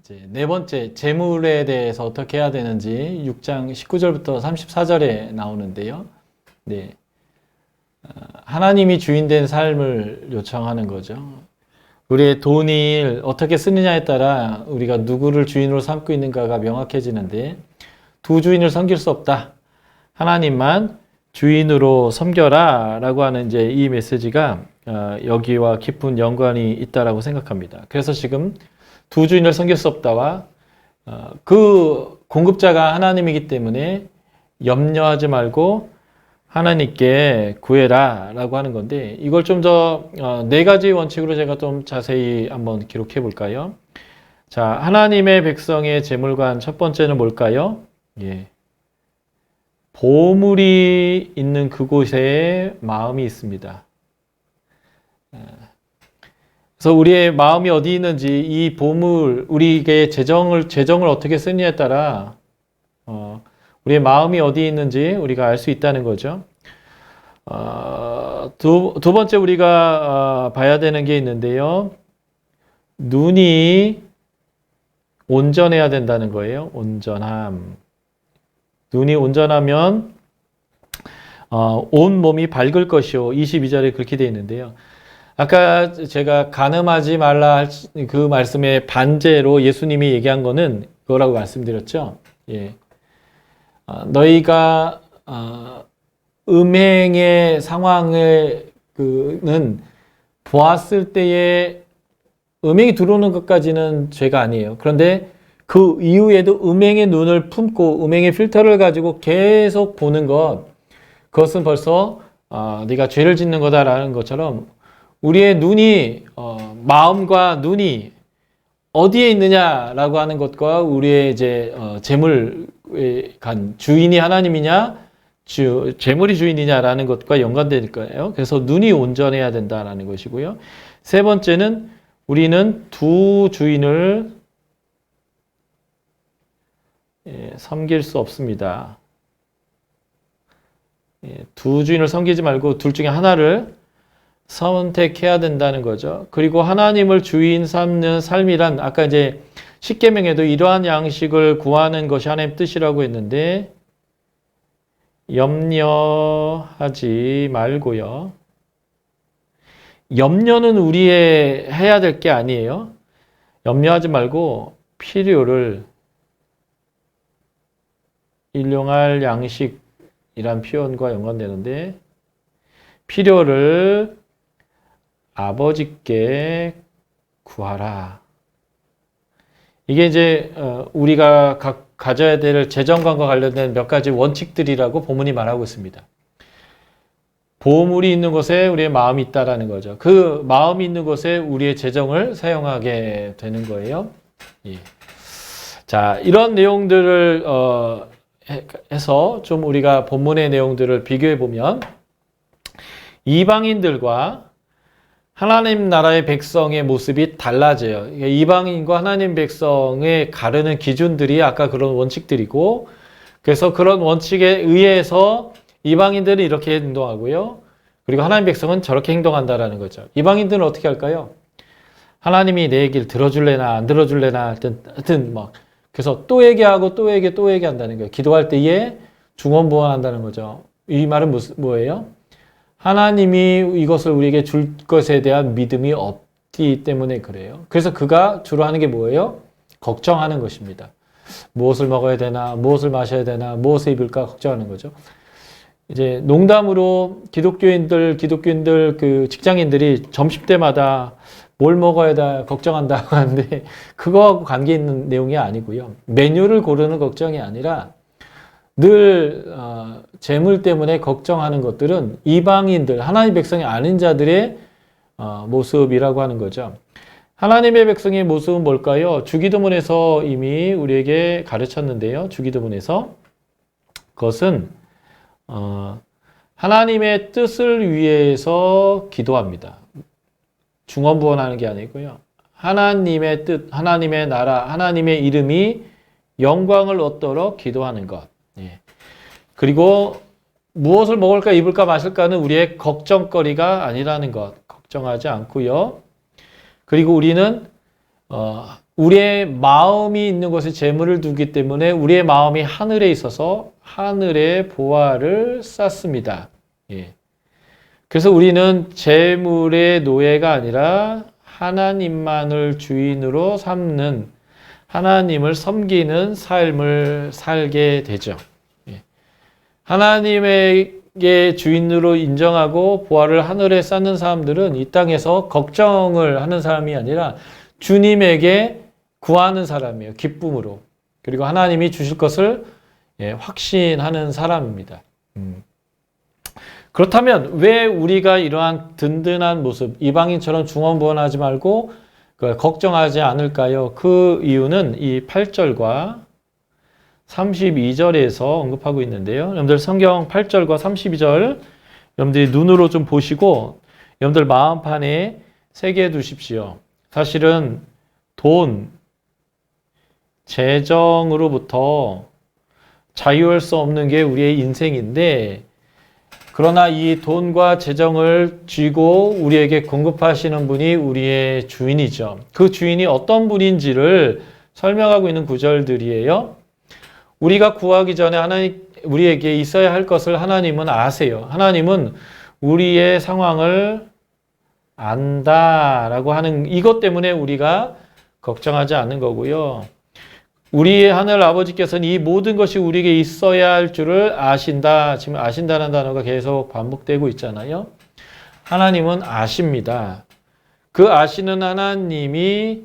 이제 네 번째 재물에 대해서 어떻게 해야 되는지 6장 19절부터 34절에 나오는데요. 네. 하나님이 주인된 삶을 요청하는 거죠. 우리의 돈을 어떻게 쓰느냐에 따라 우리가 누구를 주인으로 삼고 있는가가 명확해지는데 두 주인을 섬길 수 없다. 하나님만 주인으로 섬겨라 라고 하는 이제 이 메시지가 여기와 깊은 연관이 있다라고 생각합니다. 그래서 지금 두 주인을 섬길 수 없다와 그 공급자가 하나님이기 때문에 염려하지 말고 하나님께 구해라 라고 하는 건데 이걸 좀 더 네 가지 원칙으로 제가 좀 자세히 한번 기록해 볼까요? 자, 하나님의 백성의 재물관 첫 번째는 뭘까요? 예. 보물이 있는 그곳에 마음이 있습니다. 그래서 우리의 마음이 어디 있는지 이 보물, 우리에게 재정을 어떻게 쓰느냐에 따라 우리의 마음이 어디 있는지 우리가 알 수 있다는 거죠. 두 번째 우리가 봐야 되는 게 있는데요. 눈이 온전해야 된다는 거예요. 온전함. 눈이 온전하면 온 몸이 밝을 것이요. 22절에 그렇게 되어 있는데요. 아까 제가 간음하지 말라 그 말씀의 반제로 예수님이 얘기한 거는 그거라고 말씀드렸죠. 예. 너희가 음행의 상황을 그는 보았을 때에 음행이 들어오는 것까지는 죄가 아니에요. 그런데 그 이후에도 음행의 눈을 품고 음행의 필터를 가지고 계속 보는 그것은 벌써 네가 죄를 짓는 거다라는 것처럼 우리의 눈이 마음과 눈이 어디에 있느냐라고 하는 것과 우리의 이제 재물에 간 주인이 하나님이냐 재물이 주인이냐라는 것과 연관될 거예요. 그래서 눈이 온전해야 된다라는 것이고요. 세 번째는 우리는 두 주인을 섬길 수 없습니다. 두 주인을 섬기지 말고 둘 중에 하나를 선택해야 된다는 거죠. 그리고 하나님을 주인 삼는 삶이란 아까 이제 십계명에도 이러한 양식을 구하는 것이 하나님 뜻이라고 했는데 염려하지 말고요. 염려는 우리의 해야 될 게 아니에요. 염려하지 말고 필요를 일용할 양식이란 표현과 연관되는데 필요를 아버지께 구하라. 이게 이제 우리가 가져야 될 재정관과 관련된 몇 가지 원칙들이라고 본문이 말하고 있습니다. 보물이 있는 곳에 우리의 마음이 있다라는 거죠. 그 마음이 있는 곳에 우리의 재정을 사용하게 되는 거예요. 예. 자, 이런 내용들을 해서 좀 우리가 본문의 내용들을 비교해 보면 이방인들과 하나님 나라의 백성의 모습이 달라져요. 이방인과 하나님 백성의 가르는 기준들이 아까 그런 원칙들이고 그래서 그런 원칙에 의해서 이방인들은 이렇게 행동하고요. 그리고 하나님 백성은 저렇게 행동한다라는 거죠. 이방인들은 어떻게 할까요? 하나님이 내 얘기를 들어줄래나 안 들어줄래나 하여튼 막 그래서 또 얘기하고 또 얘기한다는 거예요. 기도할 때에 중언부언한다는 거죠. 이 말은 뭐예요? 하나님이 이것을 우리에게 줄 것에 대한 믿음이 없기 때문에 그래요. 그래서 그가 주로 하는 게 뭐예요? 걱정하는 것입니다. 무엇을 먹어야 되나, 무엇을 마셔야 되나, 무엇을 입을까 걱정하는 거죠. 이제 농담으로 기독교인들 그 직장인들이 점심때마다 뭘 먹어야 돼 걱정한다고 하는데 그거하고 관계 있는 내용이 아니고요. 메뉴를 고르는 걱정이 아니라 늘 재물 때문에 걱정하는 것들은 이방인들, 하나님 백성이 아닌 자들의 모습이라고 하는 거죠. 하나님의 백성의 모습은 뭘까요? 주기도문에서 이미 우리에게 가르쳤는데요. 주기도문에서 그것은 하나님의 뜻을 위해서 기도합니다. 중언부언하는 게 아니고요. 하나님의 뜻, 하나님의 나라, 하나님의 이름이 영광을 얻도록 기도하는 것. 예. 그리고 무엇을 먹을까 입을까 마실까는 우리의 걱정거리가 아니라는 것. 걱정하지 않고요. 그리고 우리는 우리의 마음이 있는 곳에 재물을 두기 때문에 우리의 마음이 하늘에 있어서 하늘의 보화를 쌓습니다. 예. 그래서 우리는 재물의 노예가 아니라 하나님만을 주인으로 삼는 하나님을 섬기는 삶을 살게 되죠. 예. 하나님에게 주인으로 인정하고 보화를 하늘에 쌓는 사람들은 이 땅에서 걱정을 하는 사람이 아니라 주님에게 구하는 사람이에요. 기쁨으로. 그리고 하나님이 주실 것을 확신하는 사람입니다. 그렇다면 왜 우리가 이러한 든든한 모습, 이방인처럼 중언부언하지 말고 걱정하지 않을까요? 그 이유는 이 8절과 32절에서 언급하고 있는데요. 여러분들 성경 8절과 32절 여러분들이 눈으로 좀 보시고 여러분들 마음판에 새겨 두십시오. 사실은 돈, 재정으로부터 자유할 수 없는 게 우리의 인생인데 그러나 이 돈과 재정을 쥐고 우리에게 공급하시는 분이 우리의 주인이죠. 그 주인이 어떤 분인지를 설명하고 있는 구절들이에요. 우리가 구하기 전에 우리에게 있어야 할 것을 하나님은 아세요. 하나님은 우리의 상황을 안다라고 하는 이것 때문에 우리가 걱정하지 않는 거고요. 우리의 하늘 아버지께서는 이 모든 것이 우리에게 있어야 할 줄을 아신다. 지금 아신다는 단어가 계속 반복되고 있잖아요. 하나님은 아십니다. 그 아시는 하나님이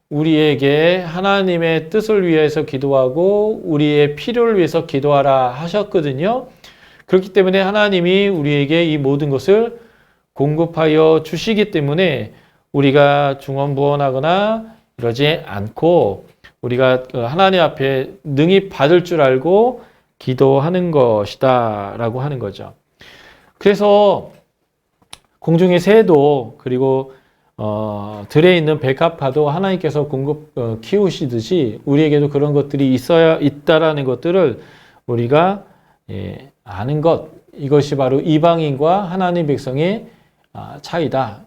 우리에게 하나님의 뜻을 위해서 기도하고 우리의 필요를 위해서 기도하라 하셨거든요. 그렇기 때문에 하나님이 우리에게 이 모든 것을 공급하여 주시기 때문에 우리가 중언부언하거나 이러지 않고 우리가 하나님 앞에 능히 받을 줄 알고 기도하는 것이다 라고 하는 거죠. 그래서 공중의 새도 그리고 들에 있는 백합화도 하나님께서 키우시듯이 우리에게도 그런 것들이 있다라는 것들을 우리가 아는 것, 이것이 바로 이방인과 하나님 백성의 차이다.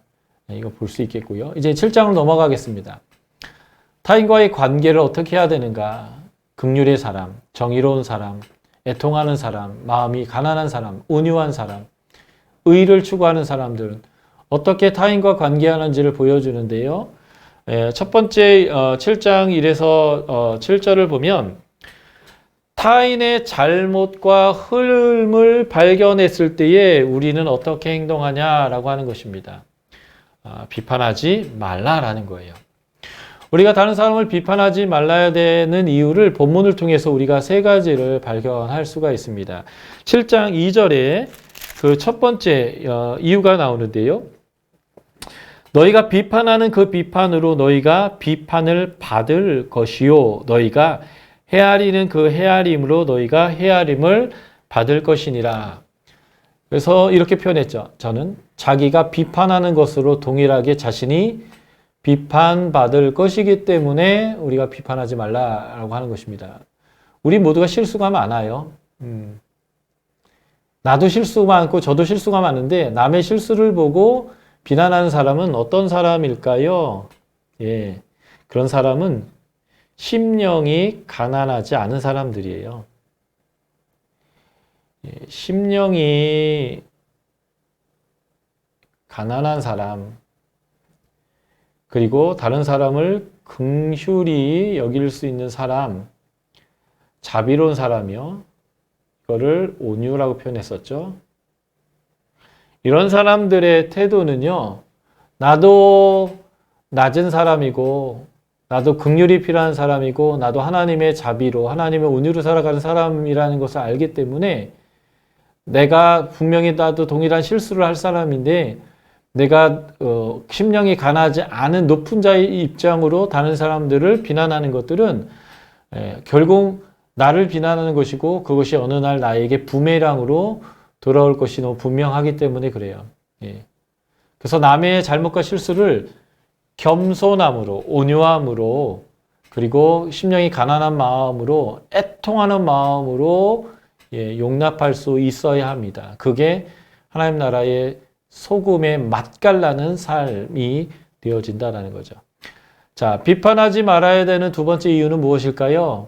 이거 볼 수 있겠고요. 이제 7장으로 넘어가겠습니다. 타인과의 관계를 어떻게 해야 되는가? 긍휼의 사람, 정의로운 사람, 애통하는 사람, 마음이 가난한 사람, 온유한 사람, 의를 추구하는 사람들은 어떻게 타인과 관계하는지를 보여주는데요. 첫 번째 7장 1에서 7절을 보면 타인의 잘못과 흐름을 발견했을 때에 우리는 어떻게 행동하냐라고 하는 것입니다. 비판하지 말라라는 거예요. 우리가 다른 사람을 비판하지 말아야 되는 이유를 본문을 통해서 우리가 세 가지를 발견할 수가 있습니다. 7장 2절에 그 첫 번째 이유가 나오는데요. 너희가 비판하는 그 비판으로 너희가 비판을 받을 것이요. 너희가 헤아리는 그 헤아림으로 너희가 헤아림을 받을 것이니라. 그래서 이렇게 표현했죠. 저는 자기가 비판하는 것으로 동일하게 자신이 비판받을 것이기 때문에 우리가 비판하지 말라라고 하는 것입니다. 우리 모두가 실수가 많아요. 나도 실수가 많고 저도 실수가 많은데 남의 실수를 보고 비난하는 사람은 어떤 사람일까요? 예, 그런 사람은 심령이 가난하지 않은 사람들이에요. 예, 심령이 가난한 사람, 그리고 다른 사람을 긍휼히 여길 수 있는 사람, 자비로운 사람이요. 이거를 온유라고 표현했었죠. 이런 사람들의 태도는요. 나도 낮은 사람이고 나도 긍휼이 필요한 사람이고 나도 하나님의 자비로 하나님의 온유로 살아가는 사람이라는 것을 알기 때문에 내가 분명히 나도 동일한 실수를 할 사람인데 내가 심령이 가난하지 않은 높은 자의 입장으로 다른 사람들을 비난하는 것들은 결국 나를 비난하는 것이고 그것이 어느 날 나에게 부메랑으로 돌아올 것이 너무 분명하기 때문에 그래요. 예. 그래서 남의 잘못과 실수를 겸손함으로 온유함으로 그리고 심령이 가난한 마음으로 애통하는 마음으로 용납할 수 있어야 합니다. 그게 하나님 나라의 소금의 맛깔나는 삶이 되어진다는 거죠. 자, 비판하지 말아야 되는 두 번째 이유는 무엇일까요?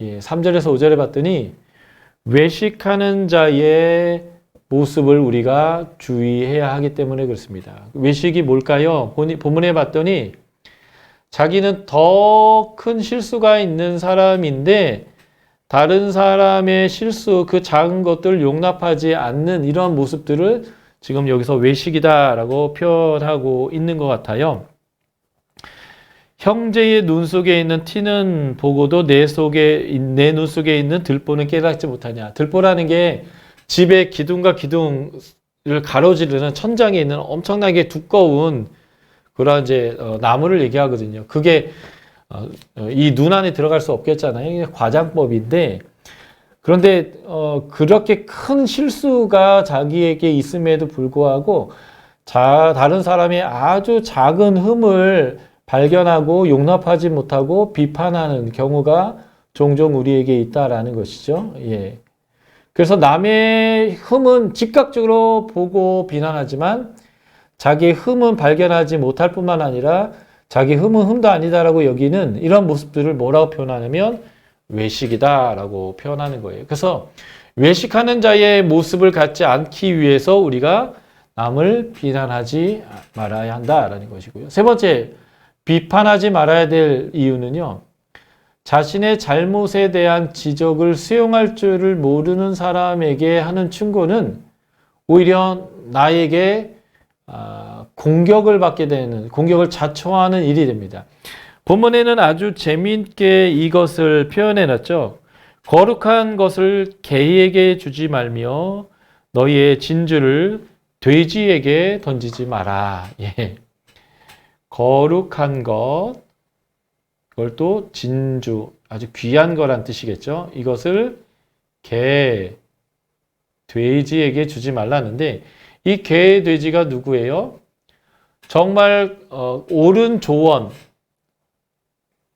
예, 3절에서 5절에 봤더니 외식하는 자의 모습을 우리가 주의해야 하기 때문에 그렇습니다. 외식이 뭘까요? 본문에 봤더니 자기는 더 큰 실수가 있는 사람인데 다른 사람의 실수, 그 작은 것들을 용납하지 않는 이런 모습들을 지금 여기서 외식이다라고 표현하고 있는 것 같아요. 형제의 눈 속에 있는 티는 보고도 내 눈 속에 있는 들보는 깨닫지 못하냐. 들보라는 게 집의 기둥과 기둥을 가로지르는 천장에 있는 엄청나게 두꺼운 그런 이제 나무를 얘기하거든요. 그게 이 눈 안에 들어갈 수 없겠잖아요. 이게 과장법인데 그런데 그렇게 큰 실수가 자기에게 있음에도 불구하고 다른 사람의 아주 작은 흠을 발견하고 용납하지 못하고 비판하는 경우가 종종 우리에게 있다라는 것이죠. 예. 그래서 남의 흠은 즉각적으로 보고 비난하지만 자기 흠은 발견하지 못할 뿐만 아니라 자기 흠은 흠도 아니다라고 여기는 이런 모습들을 뭐라고 표현하냐면 외식이다라고 표현하는 거예요. 그래서 외식하는 자의 모습을 갖지 않기 위해서 우리가 남을 비난하지 말아야 한다라는 것이고요. 세 번째, 비판하지 말아야 될 이유는요. 자신의 잘못에 대한 지적을 수용할 줄을 모르는 사람에게 하는 충고는 오히려 나에게 공격을 받게 되는, 공격을 자초하는 일이 됩니다. 본문에는 아주 재미있게 이것을 표현해 놨죠. 거룩한 것을 개에게 주지 말며 너희의 진주를 돼지에게 던지지 마라. 예. 거룩한 것, 그걸 또 진주, 아주 귀한 거란 뜻이겠죠. 이것을 개, 돼지에게 주지 말라는데 이 개, 돼지가 누구예요? 정말 옳은 조언,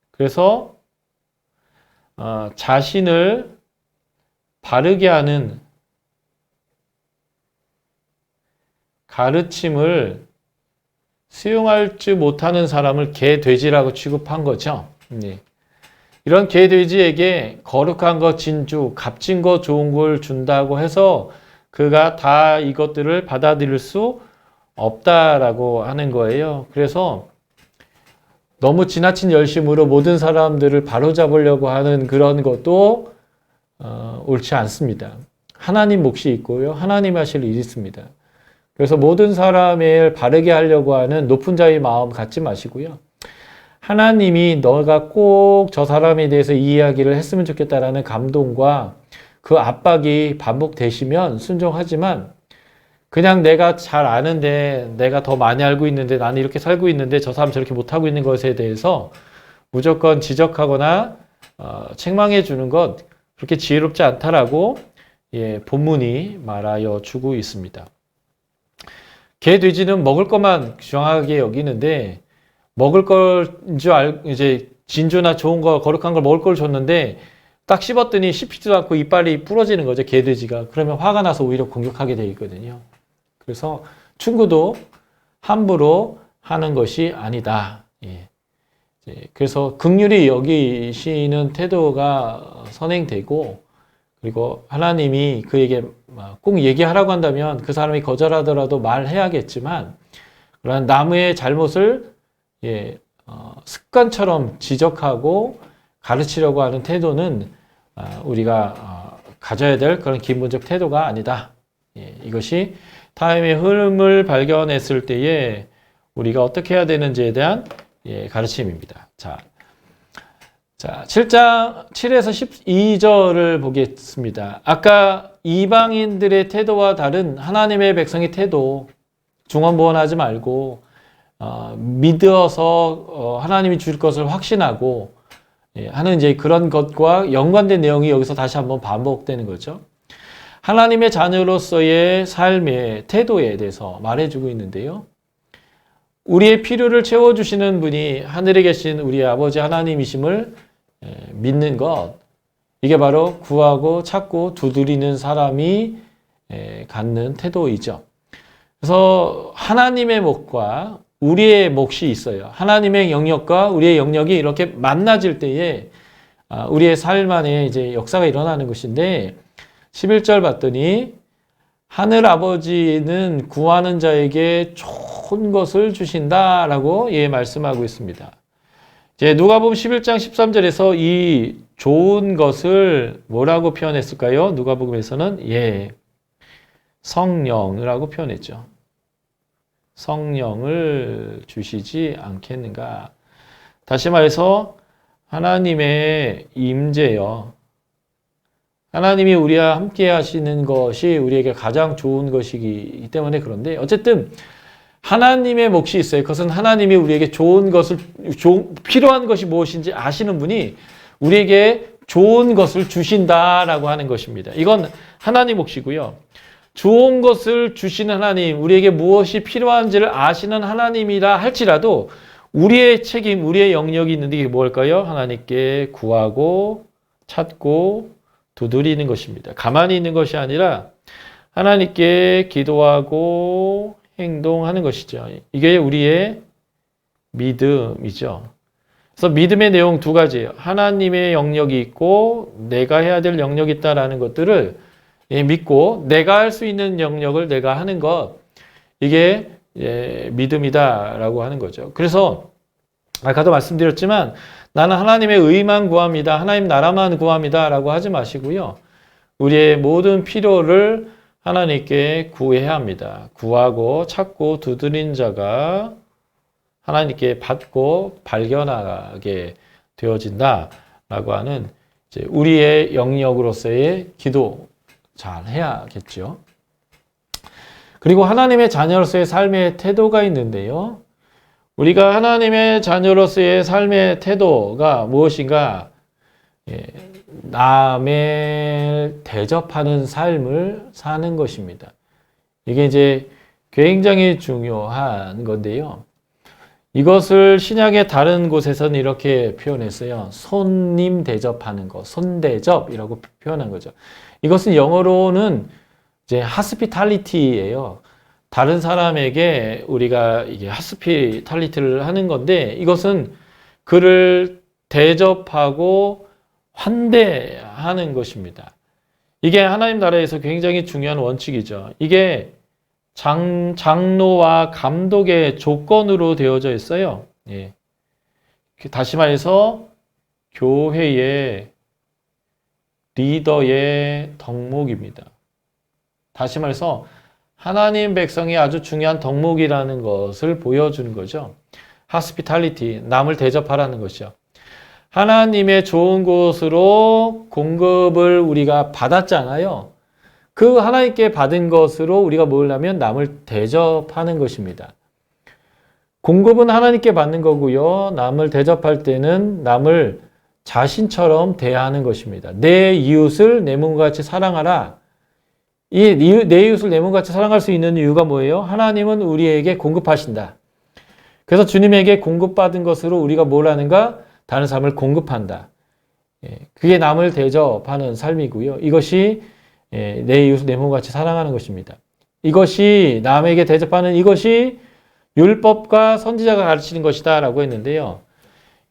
그래서 자신을 바르게 하는 가르침을 수용할 줄 못하는 사람을 개, 돼지라고 취급한 거죠. 네. 이런 개, 돼지에게 거룩한 것, 진주, 값진 것, 좋은 걸 준다고 해서 그가 다 이것들을 받아들일 수 없다라고 하는 거예요. 그래서 너무 지나친 열심으로 모든 사람들을 바로잡으려고 하는 그런 것도 옳지 않습니다. 하나님 몫이 있고요. 하나님 하실 일이 있습니다. 그래서 모든 사람을 바르게 하려고 하는 높은 자의 마음 갖지 마시고요. 하나님이 너가 꼭 저 사람에 대해서 이 이야기를 했으면 좋겠다라는 감동과 그 압박이 반복되시면 순종하지만 그냥 내가 잘 아는데 내가 더 많이 알고 있는데 나는 이렇게 살고 있는데 저 사람 저렇게 못하고 있는 것에 대해서 무조건 지적하거나 책망해 주는 것 그렇게 지혜롭지 않다라고 본문이 말하여 주고 있습니다. 개, 돼지는 먹을 것만 정확하게 여기는데 먹을 걸인 줄 알고 이제 진주나 좋은 거 거룩한 걸 먹을 걸 줬는데 딱 씹었더니 씹히지도 않고 이빨이 부러지는 거죠. 개, 돼지가. 그러면 화가 나서 오히려 공격하게 되어 있거든요. 그래서 충고도 함부로 하는 것이 아니다. 예. 그래서 긍휼히 여기시는 태도가 선행되고 그리고 하나님이 그에게 꼭 얘기하라고 한다면 그 사람이 거절하더라도 말해야겠지만 그러나 남의 잘못을 습관처럼 지적하고 가르치려고 하는 태도는 우리가 가져야 될 그런 기본적 태도가 아니다. 이것이 타임의 흐름을 발견했을 때에 우리가 어떻게 해야 되는지에 대한 가르침입니다. 자, 7장 7에서 12절을 보겠습니다. 아까 이방인들의 태도와 다른 하나님의 백성의 태도, 중언부언하지 말고 믿어서 하나님이 줄 것을 확신하고 하는 이제 그런 것과 연관된 내용이 여기서 다시 한번 반복되는 거죠. 하나님의 자녀로서의 삶의 태도에 대해서 말해주고 있는데요. 우리의 필요를 채워주시는 분이 하늘에 계신 우리 아버지 하나님이심을 믿는 것, 이게 바로 구하고 찾고 두드리는 사람이 갖는 태도이죠. 그래서 하나님의 목과 우리의 몫이 있어요. 하나님의 영역과 우리의 영역이 이렇게 만나질 때에 우리의 삶 안에 이제 역사가 일어나는 것인데 11절 봤더니 하늘 아버지는 구하는 자에게 좋은 것을 주신다라고 말씀하고 있습니다. 이제 누가복음 11장 13절에서 이 좋은 것을 뭐라고 표현했을까요? 누가복음에서는 성령이라고 표현했죠. 성령을 주시지 않겠는가? 다시 말해서 하나님의 임재요. 하나님이 우리와 함께 하시는 것이 우리에게 가장 좋은 것이기 때문에 그런데 어쨌든 하나님의 몫이 있어요. 그것은 하나님이 우리에게 좋은 것을, 필요한 것이 무엇인지 아시는 분이 우리에게 좋은 것을 주신다라고 하는 것입니다. 이건 하나님 몫이고요. 좋은 것을 주시는 하나님, 우리에게 무엇이 필요한지를 아시는 하나님이라 할지라도 우리의 책임, 우리의 영역이 있는데 이게 뭘까요? 하나님께 구하고 찾고 두드리는 것입니다. 가만히 있는 것이 아니라 하나님께 기도하고 행동하는 것이죠. 이게 우리의 믿음이죠. 그래서 믿음의 내용 두 가지예요. 하나님의 영역이 있고 내가 해야 될 영역이 있다라는 것들을 믿고 내가 할 수 있는 영역을 내가 하는 것, 이게 믿음이다라고 하는 거죠. 그래서 아까도 말씀드렸지만 나는 하나님의 의만 구합니다. 하나님 나라만 구합니다. 라고 하지 마시고요. 우리의 모든 필요를 하나님께 구해야 합니다. 구하고 찾고 두드린 자가 하나님께 받고 발견하게 되어진다라고 하는 이제 우리의 영역으로서의 기도 잘 해야겠죠. 그리고 하나님의 자녀로서의 삶의 태도가 있는데요. 우리가 하나님의 자녀로서의 삶의 태도가 무엇인가? 남을 대접하는 삶을 사는 것입니다. 이게 이제 굉장히 중요한 건데요. 이것을 신약의 다른 곳에서는 이렇게 표현했어요. 손님 대접하는 거, 손대접이라고 표현한 거죠. 이것은 영어로는 이제 hospitality예요. 다른 사람에게 우리가 이게 hospitality를 하는 건데 이것은 그를 대접하고 환대하는 것입니다. 이게 하나님 나라에서 굉장히 중요한 원칙이죠. 이게 장로와 감독의 조건으로 되어져 있어요. 다시 말해서 교회의 리더의 덕목입니다. 다시 말해서 하나님 백성이 아주 중요한 덕목이라는 것을 보여주는 거죠. hospitality, 남을 대접하라는 것이죠. 하나님의 좋은 곳으로 공급을 우리가 받았잖아요. 그 하나님께 받은 것으로 우리가 뭘 하면 남을 대접하는 것입니다. 공급은 하나님께 받는 거고요. 남을 대접할 때는 남을 자신처럼 대하는 것입니다. 내 이웃을 내 몸과 같이 사랑하라. 내 이웃을 내 몸과 같이 사랑할 수 있는 이유가 뭐예요? 하나님은 우리에게 공급하신다. 그래서 주님에게 공급받은 것으로 우리가 뭘 하는가? 다른 사람을 공급한다. 그게 남을 대접하는 삶이고요. 이것이 내 이웃을 내 몸과 같이 사랑하는 것입니다. 이것이 남에게 대접하는 이것이 율법과 선지자가 가르치는 것이다 라고 했는데요.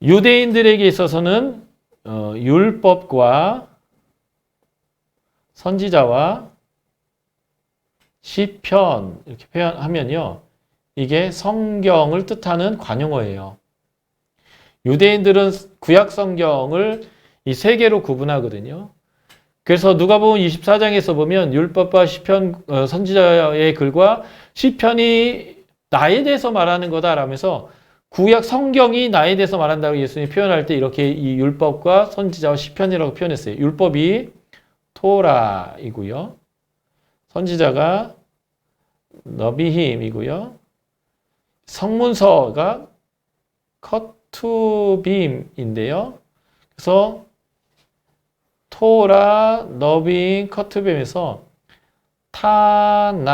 유대인들에게 있어서는 율법과 선지자와 시편 이렇게 표현하면요. 이게 성경을 뜻하는 관용어예요. 유대인들은 구약 성경을 이 세 개로 구분하거든요. 그래서 누가복음 24장에서 보면 율법과 시편, 선지자의 글과 시편이 나에 대해서 말하는 거다라면서 구약 성경이 나에 대해서 말한다고 예수님이 표현할 때 이렇게 이 율법과 선지자와 시편이라고 표현했어요. 율법이 토라이고요. 선지자가 너비힘이고요. 성문서가 커투빔인데요. 그래서 토라, 너빔, 커투빔에서 타나크,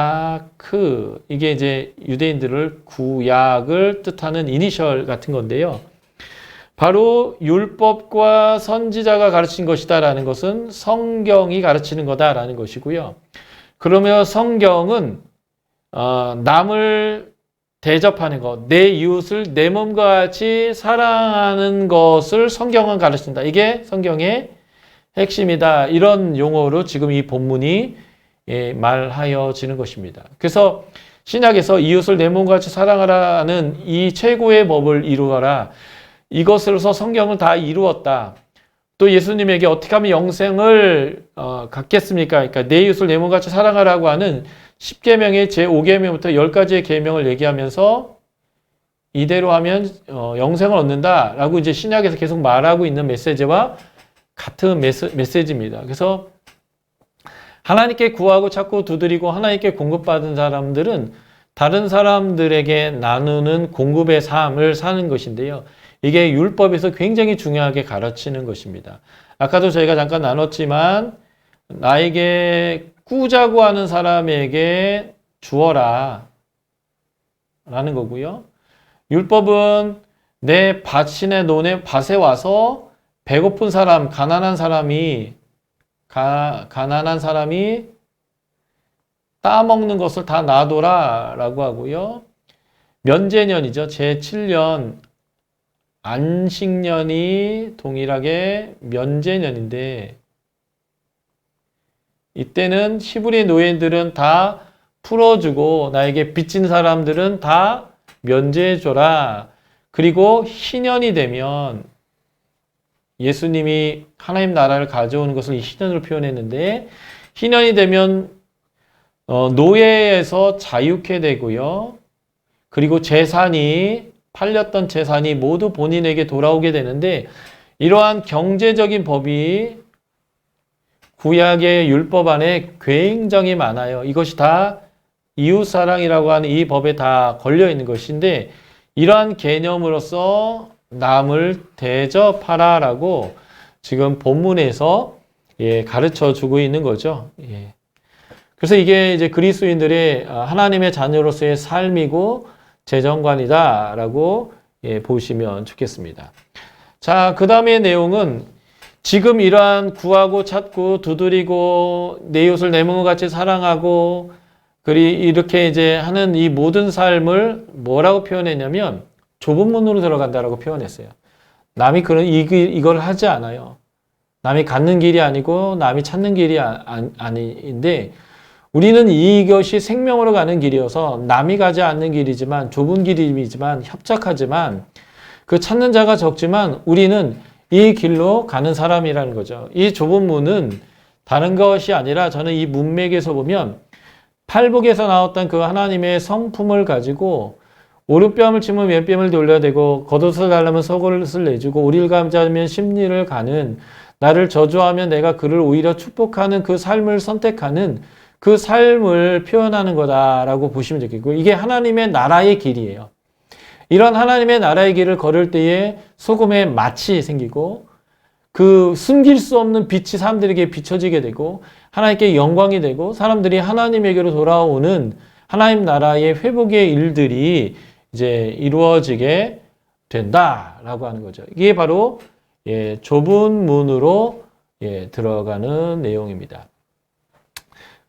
이게 이제 유대인들을 구약을 뜻하는 이니셜 같은 건데요. 바로 율법과 선지자가 가르친 것이다라는 것은 성경이 가르치는 거다라는 것이고요. 그러면 성경은 남을 대접하는 것, 내 이웃을 내 몸과 같이 사랑하는 것을 성경은 가르친다. 이게 성경의 핵심이다. 이런 용어로 지금 이 본문이 말하여지는 것입니다. 그래서 신약에서 이웃을 내 몸과 같이 사랑하라는 이 최고의 법을 이루어라. 이것으로서 성경을 다 이루었다. 또 예수님에게 어떻게 하면 영생을 갖겠습니까? 그러니까 내 이웃을 내 몸같이 사랑하라고 하는 10계명의 제5계명부터 10가지의 계명을 얘기하면서 이대로 하면 영생을 얻는다라고 이제 신약에서 계속 말하고 있는 메시지와 같은 메시지입니다. 그래서 하나님께 구하고 찾고 두드리고 하나님께 공급받은 사람들은 다른 사람들에게 나누는 공급의 삶을 사는 것인데요. 이게 율법에서 굉장히 중요하게 가르치는 것입니다. 아까도 저희가 잠깐 나눴지만 나에게 꾸자고 하는 사람에게 주어라 라는 거고요. 율법은 내 밭이나 논에 밭에 와서 배고픈 사람, 가난한 사람이 따먹는 것을 다 놔둬라 라고 하고요. 면제년이죠. 제7년 안식년이 동일하게 면제년인데 이때는 히브리 노예들은 다 풀어주고 나에게 빚진 사람들은 다 면제해줘라. 그리고 희년이 되면 예수님이 하나님 나라를 가져오는 것을 이 희년으로 표현했는데 희년이 되면 노예에서 자유케 되고요. 그리고 재산이 팔렸던 재산이 모두 본인에게 돌아오게 되는데 이러한 경제적인 법이 구약의 율법 안에 굉장히 많아요. 이것이 다 이웃사랑이라고 하는 이 법에 다 걸려 있는 것인데 이러한 개념으로서 남을 대접하라라고 지금 본문에서 가르쳐 주고 있는 거죠. 그래서 이게 이제 그리스도인들의 하나님의 자녀로서의 삶이고 재정관이다라고 보시면 좋겠습니다. 자, 그 다음의 내용은 지금 이러한 구하고 찾고 두드리고 내 이웃을 내 몸과 같이 사랑하고 이렇게 이제 하는 이 모든 삶을 뭐라고 표현했냐면 좁은 문으로 들어간다라고 표현했어요. 남이 이걸 하지 않아요. 남이 갖는 길이 아니고 남이 찾는 길이 아닌데 우리는 이것이 생명으로 가는 길이어서 남이 가지 않는 길이지만 좁은 길이지만 협착하지만 그 찾는 자가 적지만 우리는 이 길로 가는 사람이라는 거죠. 이 좁은 문은 다른 것이 아니라 저는 이 문맥에서 보면 팔복에서 나왔던 그 하나님의 성품을 가지고 오른뺨을 치면 왼뺨을 돌려대고 겉옷을 달라면 속옷을 내주고 오리를 감자면 심리를 가는 나를 저주하면 내가 그를 오히려 축복하는 그 삶을 선택하는 그 삶을 표현하는 거다라고 보시면 되겠고 이게 하나님의 나라의 길이에요. 이런 하나님의 나라의 길을 걸을 때에 소금에 맛이 생기고 그 숨길 수 없는 빛이 사람들에게 비춰지게 되고 하나님께 영광이 되고 사람들이 하나님에게로 돌아오는 하나님 나라의 회복의 일들이 이제 이루어지게 된다라고 하는 거죠. 이게 바로 좁은 문으로 들어가는 내용입니다.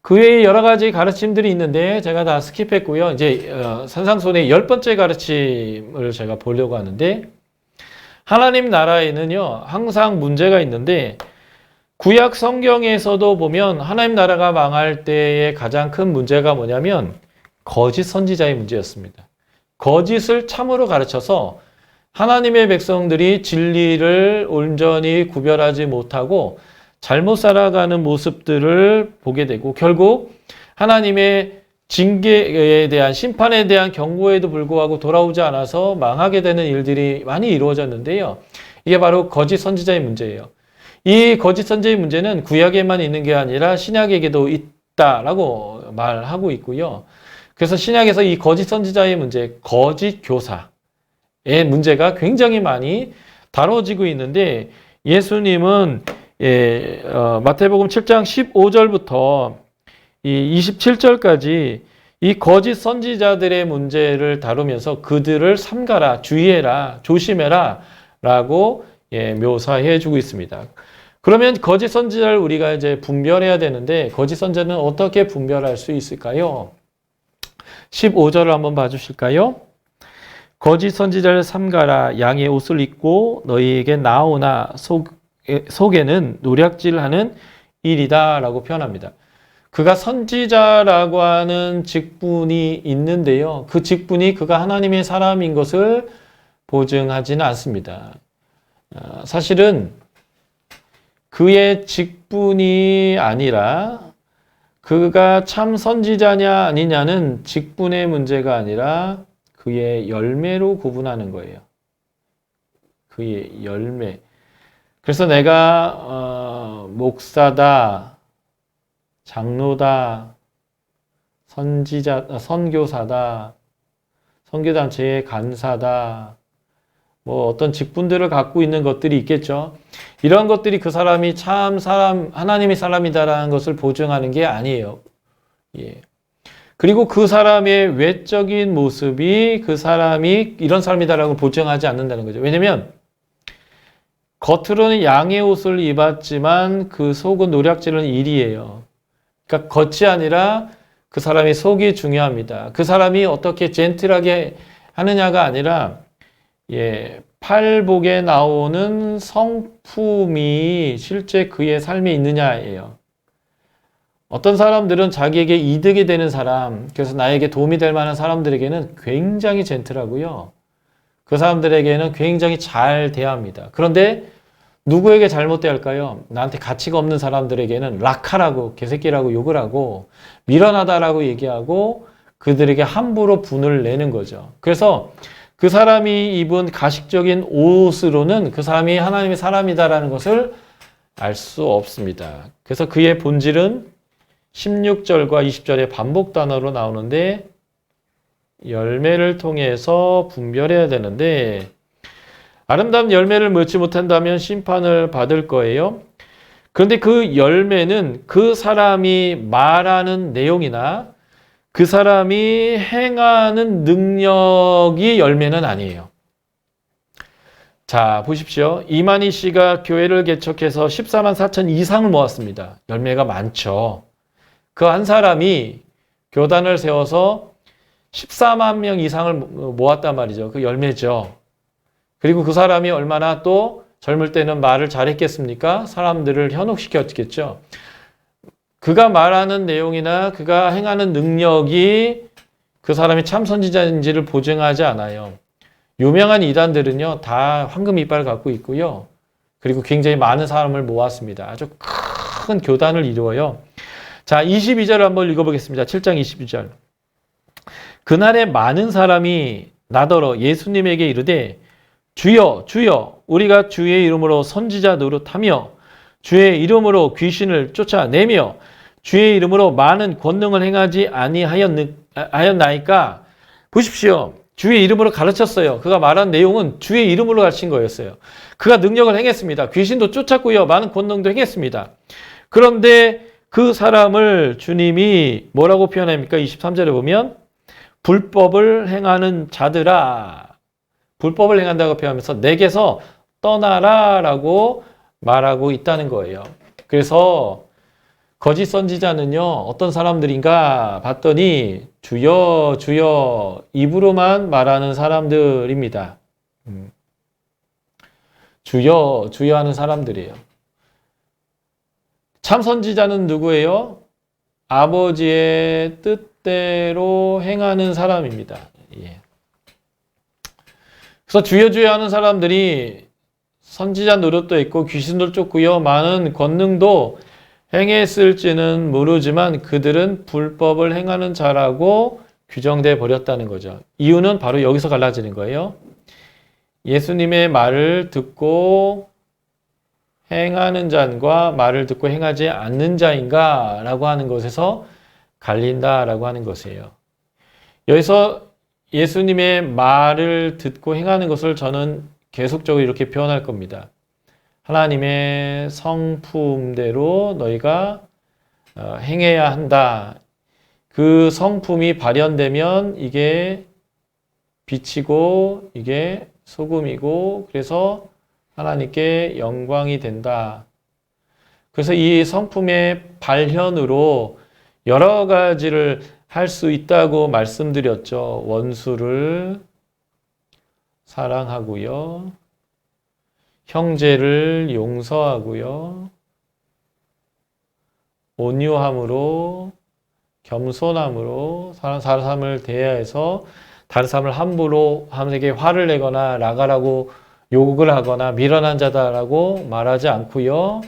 그 외에 여러 가지 가르침들이 있는데 제가 다 스킵했고요. 이제 산상수훈의 10번째 가르침을 제가 보려고 하는데 하나님 나라에는요 항상 문제가 있는데 구약 성경에서도 보면 하나님 나라가 망할 때의 가장 큰 문제가 뭐냐면 거짓 선지자의 문제였습니다. 거짓을 참으로 가르쳐서 하나님의 백성들이 진리를 온전히 구별하지 못하고 잘못 살아가는 모습들을 보게 되고 결국 하나님의 징계에 대한 심판에 대한 경고에도 불구하고 돌아오지 않아서 망하게 되는 일들이 많이 이루어졌는데요. 이게 바로 거짓 선지자의 문제예요. 이 거짓 선지자의 문제는 구약에만 있는 게 아니라 신약에게도 있다라고 말하고 있고요. 그래서 신약에서 이 거짓 선지자의 문제, 거짓 교사의 문제가 굉장히 많이 다뤄지고 있는데 예수님은 마태복음 7장 15절부터 이 27절까지 이 거짓 선지자들의 문제를 다루면서 그들을 삼가라, 주의해라, 조심해라 라고 묘사해 주고 있습니다. 그러면 거짓 선지자를 우리가 이제 분별해야 되는데 거짓 선지자는 어떻게 분별할 수 있을까요? 15절을 한번 봐주실까요? 거짓 선지자를 삼가라. 양의 옷을 입고 너희에게 나오나 속에는 노략질하는 일이다 라고 표현합니다. 그가 선지자라고 하는 직분이 있는데요. 그 직분이 그가 하나님의 사람인 것을 보증하지는 않습니다. 사실은 그의 직분이 아니라 그가 참 선지자냐 아니냐는 직분의 문제가 아니라 그의 열매로 구분하는 거예요. 그의 열매. 그래서 내가 목사다, 장로다, 선교사다, 선교단체의 간사다, 뭐 어떤 직분들을 갖고 있는 것들이 있겠죠. 이런 것들이 그 사람이 참 하나님의 사람이다라는 것을 보증하는 게 아니에요. 예. 그리고 그 사람의 외적인 모습이 그 사람이 이런 사람이다라고 보증하지 않는다는 거죠. 왜냐면 겉으로는 양의 옷을 입었지만 그 속은 노략질은 일이에요. 그러니까 겉이 아니라 그 사람의 속이 중요합니다. 그 사람이 어떻게 젠틀하게 하느냐가 아니라 팔복에 나오는 성품이 실제 그의 삶에 있느냐예요. 어떤 사람들은 자기에게 이득이 되는 사람, 그래서 나에게 도움이 될 만한 사람들에게는 굉장히 젠틀하고요. 그 사람들에게는 굉장히 잘 대합니다. 그런데 누구에게 잘못 대할까요? 나한테 가치가 없는 사람들에게는 락하라고, 개새끼라고 욕을 하고 미련하다라고 얘기하고 그들에게 함부로 분을 내는 거죠. 그래서 그 사람이 입은 가식적인 옷으로는 그 사람이 하나님의 사람이다라는 것을 알 수 없습니다. 그래서 그의 본질은 16절과 20절의 반복 단어로 나오는데 열매를 통해서 분별해야 되는데 아름다운 열매를 맺지 못한다면 심판을 받을 거예요. 그런데 그 열매는 그 사람이 말하는 내용이나 그 사람이 행하는 능력이 열매는 아니에요. 자, 보십시오. 이만희 씨가 교회를 개척해서 14만 4천 이상을 모았습니다. 열매가 많죠. 그 한 사람이 교단을 세워서 14만 명 이상을 모았단 말이죠. 그 열매죠. 그리고 그 사람이 얼마나 또 젊을 때는 말을 잘했겠습니까? 사람들을 현혹시켰겠죠. 그가 말하는 내용이나 그가 행하는 능력이 그 사람이 참 선지자인지를 보증하지 않아요. 유명한 이단들은요, 다 황금 이빨을 갖고 있고요. 그리고 굉장히 많은 사람을 모았습니다. 아주 큰 교단을 이루어요. 자, 22절을 한번 읽어보겠습니다. 7장 22절. 그날에 많은 사람이 나더러 예수님에게 이르되 주여 주여 우리가 주의 이름으로 선지자 노릇하며 주의 이름으로 귀신을 쫓아내며 주의 이름으로 많은 권능을 행하지 아니하였나이까. 보십시오. 주의 이름으로 가르쳤어요. 그가 말한 내용은 주의 이름으로 가르친 거였어요. 그가 능력을 행했습니다. 귀신도 쫓았고요. 많은 권능도 행했습니다. 그런데 그 사람을 주님이 뭐라고 표현합니까? 23절에 보면 불법을 행하는 자들아. 불법을 행한다고 표현하면서 내게서 떠나라 라고 말하고 있다는 거예요. 그래서 거짓 선지자는요, 어떤 사람들인가 봤더니 주여 주여 입으로만 말하는 사람들입니다. 주여 주여 하는 사람들이에요. 참 선지자는 누구예요? 아버지의 뜻대로 행하는 사람입니다. 예. 그래서 주여 주여 하는 사람들이 선지자 노릇도 있고 귀신도 쫓고요. 많은 권능도 행했을지는 모르지만 그들은 불법을 행하는 자라고 규정돼 버렸다는 거죠. 이유는 바로 여기서 갈라지는 거예요. 예수님의 말을 듣고 행하는 자인가 말을 듣고 행하지 않는 자인가 라고 하는 것에서 갈린다라고 하는 것이에요. 여기서 예수님의 말을 듣고 행하는 것을 저는 계속적으로 이렇게 표현할 겁니다. 하나님의 성품대로 너희가 행해야 한다. 그 성품이 발현되면 이게 빛이고 이게 소금이고 그래서 하나님께 영광이 된다. 그래서 이 성품의 발현으로 여러 가지를 할 수 있다고 말씀드렸죠. 원수를 사랑하고요. 형제를 용서하고요. 온유함으로, 겸손함으로 다른 사람을 대해서 다른 사람을 함부로 함에게 화를 내거나 나가라고 욕을 하거나 미련한 자다라고 말하지 않고요.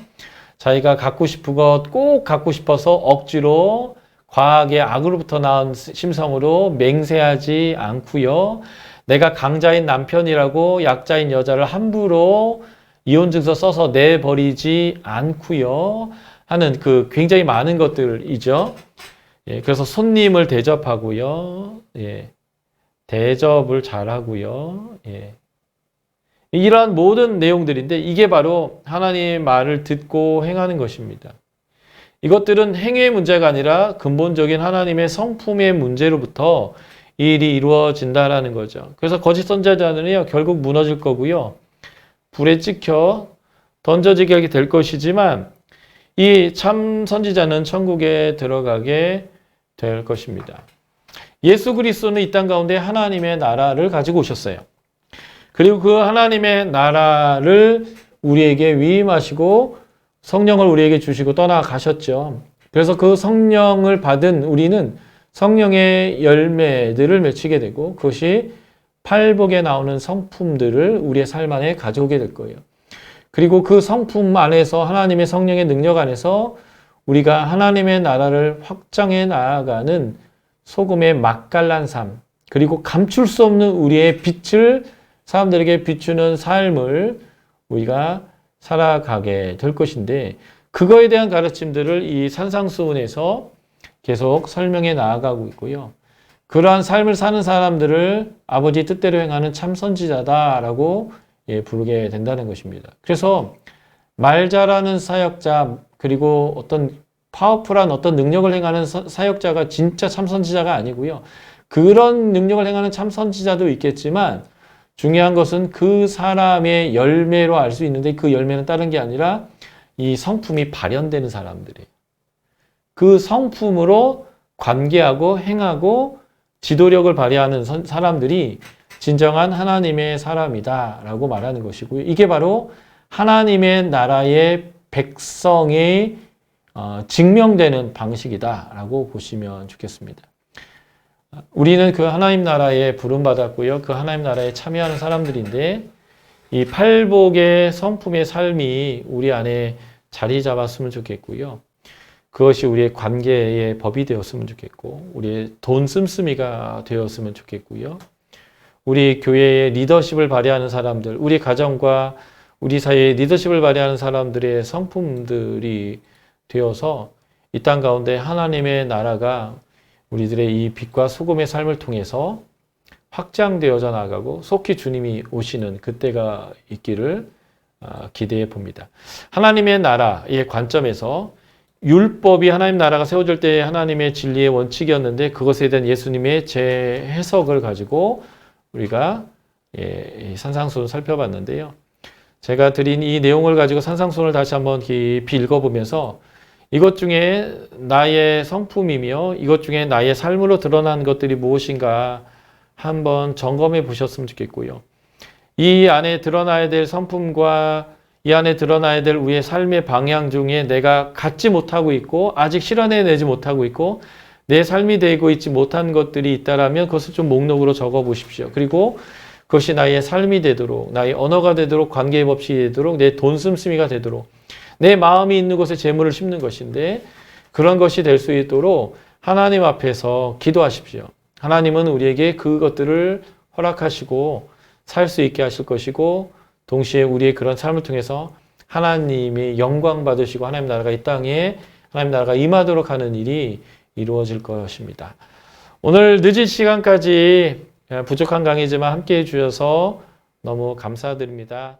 자기가 갖고 싶은 것 꼭 갖고 싶어서 억지로 과하게 악으로부터 나온 심성으로 맹세하지 않고요. 내가 강자인 남편이라고 약자인 여자를 함부로 이혼증서 써서 내버리지 않고요. 하는 그 굉장히 많은 것들이죠. 예, 그래서 손님을 대접하고요. 예, 대접을 잘하고요. 예. 이러한 모든 내용들인데 이게 바로 하나님의 말을 듣고 행하는 것입니다. 이것들은 행위의 문제가 아니라 근본적인 하나님의 성품의 문제로부터 이 일이 이루어진다라는 거죠. 그래서 거짓 선지자들은요, 결국 무너질 거고요. 불에 찍혀 던져지게 될 것이지만 이 참 선지자는 천국에 들어가게 될 것입니다. 예수 그리스도는 이 땅 가운데 하나님의 나라를 가지고 오셨어요. 그리고 그 하나님의 나라를 우리에게 위임하시고 성령을 우리에게 주시고 떠나가셨죠. 그래서 그 성령을 받은 우리는 성령의 열매들을 맺히게 되고 그것이 팔복에 나오는 성품들을 우리의 삶 안에 가져오게 될 거예요. 그리고 그 성품 안에서 하나님의 성령의 능력 안에서 우리가 하나님의 나라를 확장해 나아가는 소금의 맛깔난 삶, 그리고 감출 수 없는 우리의 빛을 사람들에게 비추는 삶을 우리가 살아가게 될 것인데 그거에 대한 가르침들을 이 산상수훈에서 계속 설명해 나아가고 있고요. 그러한 삶을 사는 사람들을 아버지 뜻대로 행하는 참 선지자다라고 부르게 된다는 것입니다. 그래서 말 잘하는 사역자 그리고 어떤 파워풀한 어떤 능력을 행하는 사역자가 진짜 참 선지자가 아니고요. 그런 능력을 행하는 참 선지자도 있겠지만 중요한 것은 그 사람의 열매로 알 수 있는데 그 열매는 다른 게 아니라 이 성품이 발현되는 사람들이에요. 그 성품으로 관계하고 행하고 지도력을 발휘하는 사람들이 진정한 하나님의 사람이다라고 말하는 것이고요. 이게 바로 하나님의 나라의 백성이 증명되는 방식이다라고 보시면 좋겠습니다. 우리는 그 하나님 나라에 부름받았고요. 그 하나님 나라에 참여하는 사람들인데 이 팔복의 성품의 삶이 우리 안에 자리 잡았으면 좋겠고요. 그것이 우리의 관계의 법이 되었으면 좋겠고 우리의 돈 씀씀이가 되었으면 좋겠고요. 우리 교회의 리더십을 발휘하는 사람들, 우리 가정과 우리 사이에 리더십을 발휘하는 사람들의 성품들이 되어서 이 땅 가운데 하나님의 나라가 우리들의 이 빛과 소금의 삶을 통해서 확장되어져 나가고 속히 주님이 오시는 그때가 있기를 기대해 봅니다. 하나님의 나라의 관점에서 율법이 하나님 나라가 세워질 때 하나님의 진리의 원칙이었는데 그것에 대한 예수님의 재해석을 가지고 우리가 산상수훈을 살펴봤는데요. 제가 드린 이 내용을 가지고 산상수훈을 다시 한번 깊이 읽어보면서 이것 중에 나의 성품이며 이것 중에 나의 삶으로 드러난 것들이 무엇인가 한번 점검해 보셨으면 좋겠고요. 이 안에 드러나야 될 성품과 이 안에 드러나야 될 우리의 삶의 방향 중에 내가 갖지 못하고 있고 아직 실현해내지 못하고 있고 내 삶이 되고 있지 못한 것들이 있다라면 그것을 좀 목록으로 적어 보십시오. 그리고 그것이 나의 삶이 되도록 나의 언어가 되도록 관계의 법칙이 되도록 내 돈 씀씀이가 되도록 내 마음이 있는 곳에 재물을 심는 것인데 그런 것이 될 수 있도록 하나님 앞에서 기도하십시오. 하나님은 우리에게 그것들을 허락하시고 살 수 있게 하실 것이고 동시에 우리의 그런 삶을 통해서 하나님이 영광 받으시고 하나님 나라가 이 땅에 하나님 나라가 임하도록 하는 일이 이루어질 것입니다. 오늘 늦은 시간까지 부족한 강의지만 함께해 주셔서 너무 감사드립니다.